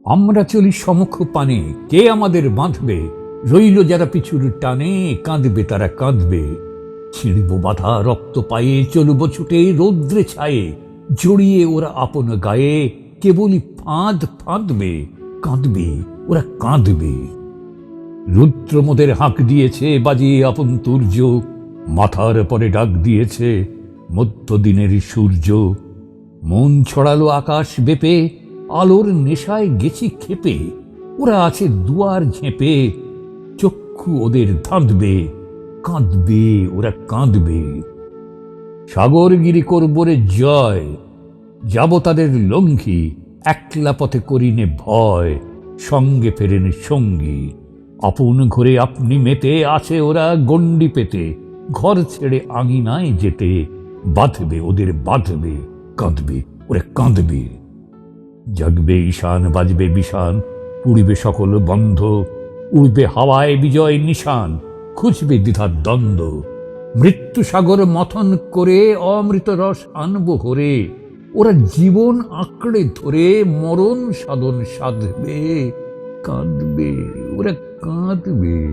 আমরা চলি সমুখ পানে, কে আমাদের বাঁধবে? রইল যারা পিছুর টানে, কাঁদবে তারা কাঁদবে। ছিঁড়ব বাধা রক্ত পায়ে, চলব ছুটে রৌদ্রে ছায়ে, জড়িয়ে ওরা আপন গায়ে, কেবলই ফাঁদ ফাঁদবে। কাঁদবে ওরা কাঁদবে। রুদ্র মোদের হাঁক দিয়েছে বাজিয়ে আপন তুর্য, মাথার পরে ডাক দিয়েছে মধ্যদিনের সূর্য। মন ছড়ালো আকাশ বেপে, আলোর নেশায় গেছি ক্ষেপে। ওরা আছে দুয়ার ঝেঁপে, চক্ষু ওদের ধাঁধবে। কাঁদবে ওরা কাঁদবে। সাগরগিরি করবরে জয়, যাব তাদের লঙ্ঘি। একলা পথে করিনে ভয়, সঙ্গে ফেরেন সঙ্গী। আপন ঘরে আপনি মেতে, আছে ওরা গণ্ডি পেতে। ঘর ছেড়ে আঙিনায় যেতে, বাঁধবে ওদের বাঁধবে। কাঁদবে ওরা কাঁদবে। জাগবে ঈশান, বাজবে বিষান, পুড়িবে সকল বন্ধ। উড়বে হাওয়ায় বিজয় নিশান, খুঁজবে দ্বিধার দ্বন্দ্ব। মৃত্যু সাগর মথন করে অমৃত রস আনব হরে। ওরা জীবন আঁকড়ে ধরে মরণ সাধন সাধবে। কাঁদবে ওরা কাঁদবে।